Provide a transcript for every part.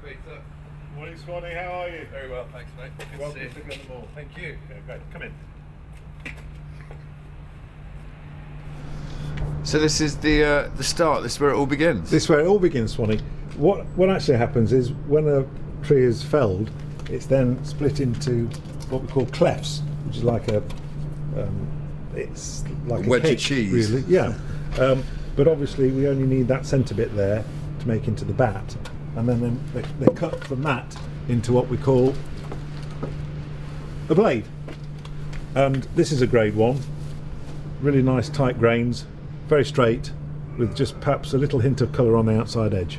Peter. Morning, Swanee. How are you? Very well, thanks, mate. Good Welcome to see to you. Glenmore. Thank you. Okay, great. Come in. So this is the start. This is where it all begins. This is where it all begins, Swanee. What actually happens is when a tree is felled, it's then split into what we call clefts, which is like a it's like a wedge of cake, cheese. really. Yeah. But obviously we only need that centre bit there to make into the bat, and then they cut from that into what we call a blade. And this is a grade 1, really nice tight grains, very straight, with just perhaps a little hint of colour on the outside edge.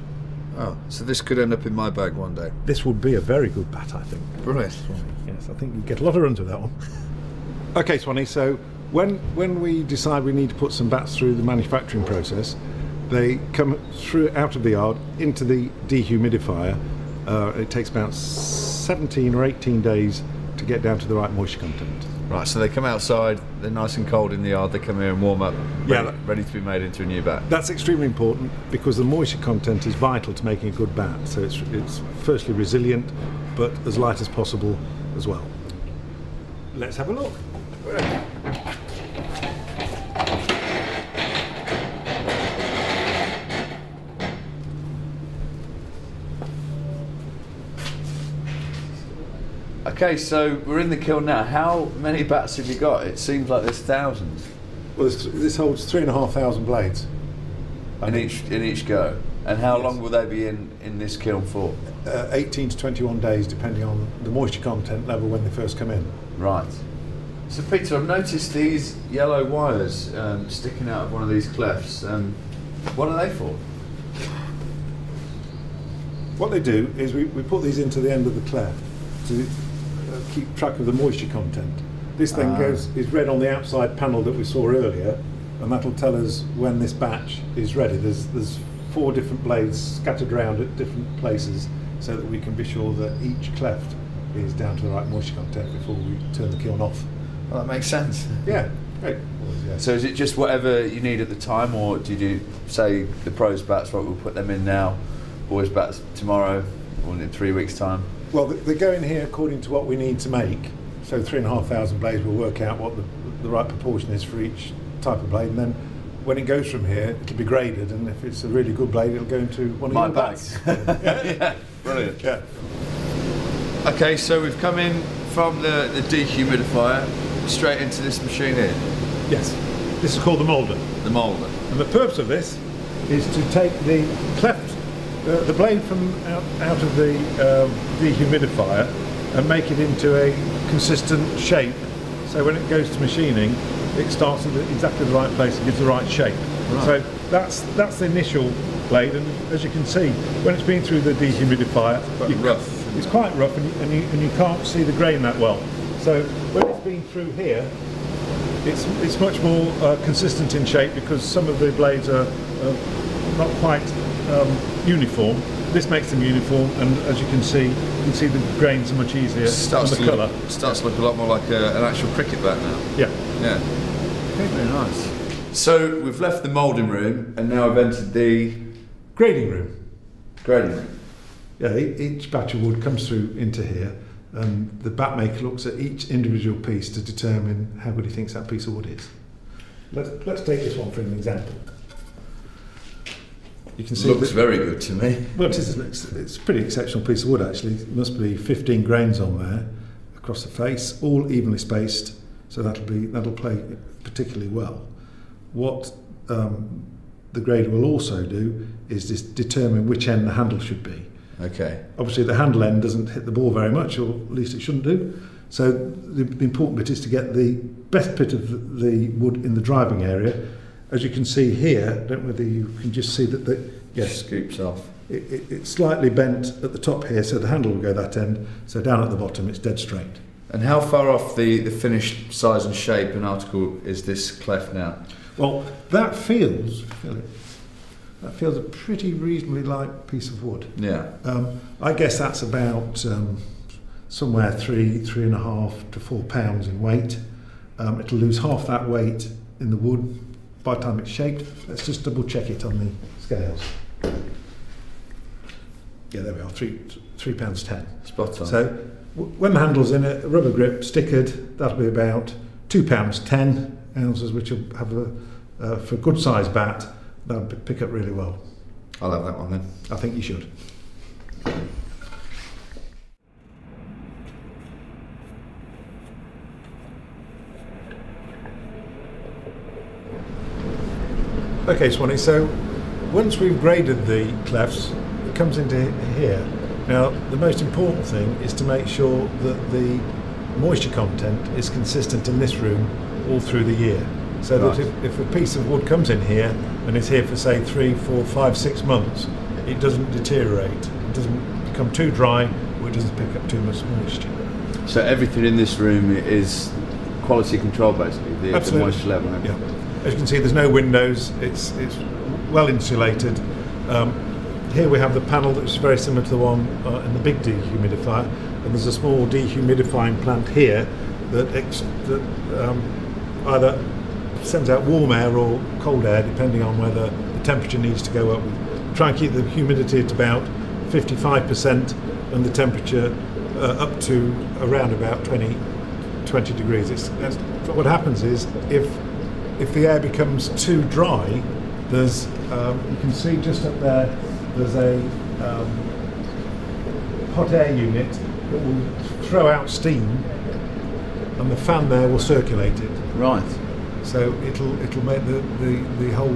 Oh, so this could end up in my bag one day. This would be a very good bat, I think. Brilliant. Swanee. Yes, I think you get a lot of runs with that one. Okay, Swanee, so when we decide we need to put some bats through the manufacturing process, they come through out of the yard into the dehumidifier. It takes about 17 or 18 days to get down to the right moisture content. Right, so they come outside, they're nice and cold in the yard, they come here and warm up, ready to be made into a new bat. That's extremely important because the moisture content is vital to making a good bat. So it's firstly resilient, but as light as possible as well. Let's have a look. Okay, so we're in the kiln now. How many bats have you got? It seems like there's thousands. Well, this holds 3,500 blades. In each go. And how long will they be in this kiln for? 18 to 21 days, depending on the moisture content level when they first come in. Right. So Peter, I've noticed these yellow wires sticking out of one of these clefts. What are they for? What they do is we put these into the end of the cleft to keep track of the moisture content. This then is read on the outside panel that we saw earlier, and that'll tell us when this batch is ready. There's 4 different blades scattered around at different places so that we can be sure that each cleft is down to the right moisture content before we turn the kiln off. Well, that makes sense. Yeah, great. Yeah. So is it just whatever you need at the time, or did you say the pros bats, right, we'll put them in now, boys bats tomorrow, or in 3 weeks' time? Well, they go in here according to what we need to make. So 3,500 blades will work out what the right proportion is for each type of blade, and then when it goes from here, it'll be graded, and if it's a really good blade, it'll go into one of My your bats. Yeah, brilliant. Yeah. Okay, so we've come in from the dehumidifier straight into this machine here, Yes. This is called the moulder. the moulder. And the purpose of this is to take the cleft, the blade from out of the dehumidifier and make it into a consistent shape. So when it goes to machining, it starts at exactly the right place and gives the right shape. Right. So that's the initial blade, and as you can see, when it's been through the dehumidifier, it's quite rough, and you can't see the grain that well. So when it's been through here, it's much more consistent in shape because some of the blades are not quite uniform. This makes them uniform, and as you can see the grains are much easier on the colour. Starts to look a lot more like an actual cricket bat now. Yeah. Yeah. Okay, very nice. So we've left the moulding room and now we've entered the Grading room. grading room. Yeah, each batch of wood comes through into here, and the bat maker looks at each individual piece to determine how good he thinks that piece of wood is. Let's take this one for an example. You can see Looks very good to me. well, it's a pretty exceptional piece of wood actually. It must be 15 grains on there across the face, all evenly spaced, so that'll play particularly well. What the grader will also do is just determine which end the handle should be. Okay. Obviously the handle end doesn't hit the ball very much, or at least it shouldn't do. So the important bit is to get the best bit of the wood in the driving area. As you can see here, I don't know whether you can just see that Scoops off. it's slightly bent at the top here, so the handle will go that end, so down at the bottom it's dead straight. And how far off the finished size and shape and article is this cleft now? Well, that feels a pretty reasonably light piece of wood. Yeah. I guess that's about somewhere 3.5 to 4 pounds in weight. It'll lose half that weight in the wood by the time it's shaped. Let's just double check it on the scales. Yeah, there we are, £3.10. Spot on. So when the handle's in it, a rubber grip, stickered, that'll be about £2.10 ounces, which will have for a good sized bat, that'll pick up really well. I'll have that one then. I think you should. Okay, Swanee, so once we've graded the clefts, it comes into here. Now, the most important thing is to make sure that the moisture content is consistent in this room all through the year. So that if a piece of wood comes in here and is here for say 3, 4, 5, 6 months, it doesn't deteriorate. It doesn't become too dry, or it doesn't pick up too much moisture. So everything in this room is quality control, basically, the moisture level. Yeah. As you can see, there's no windows. It's well insulated. Here we have the panel that's very similar to the one in the big dehumidifier, and there's a small dehumidifying plant here that either sends out warm air or cold air, depending on whether the temperature needs to go up. We try and keep the humidity at about 55% and the temperature up to around about 20 degrees. What happens is if the air becomes too dry, there's you can see just up there's a hot air unit that will throw out steam, and the fan there will circulate it. Right. So it'll make the whole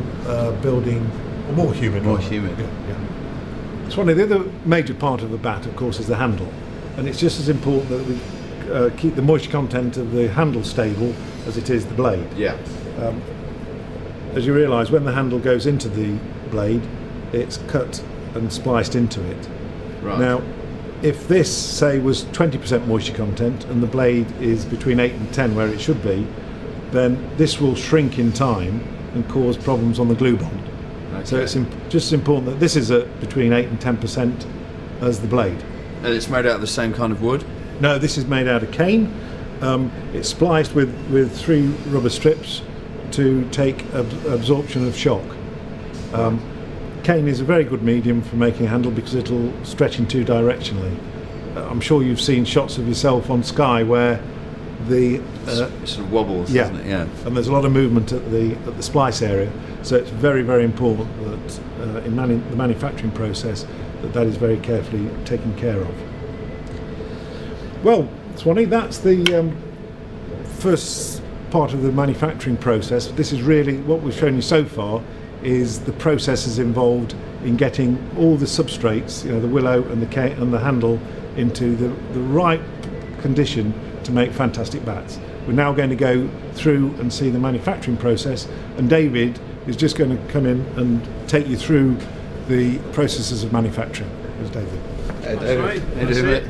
building more humid. More humid. Yeah. It's one of the other major part of the bat, of course, is the handle, and it's just as important that we keep the moisture content of the handle stable as it is the blade. Yeah. As you realise, when the handle goes into the blade, it's cut and spliced into it. Right. Now, if this, say, was 20% moisture content and the blade is between 8 and 10 where it should be, then this will shrink in time and cause problems on the glue bond. Okay. So it's just as important that this is at between 8 and 10% as the blade. And it's made out of the same kind of wood? No, this is made out of cane. It's spliced with 3 rubber strips to take absorption of shock. Cane is a very good medium for making a handle because it'll stretch in 2 directionally. I'm sure you've seen shots of yourself on Sky where the sort of wobbles, doesn't it? Yeah. And there's a lot of movement at the splice area, so it's very, very important that in the manufacturing process that is very carefully taken care of. Well, Swanee, that's the first part of the manufacturing process. This is really what we've shown you so far is the processes involved in getting all the substrates, the willow and the cane and the handle, into the right condition to make fantastic bats. We're now going to go through and see the manufacturing process, and David is just going to come in and take you through the processes of manufacturing. Here's David. Hey, David.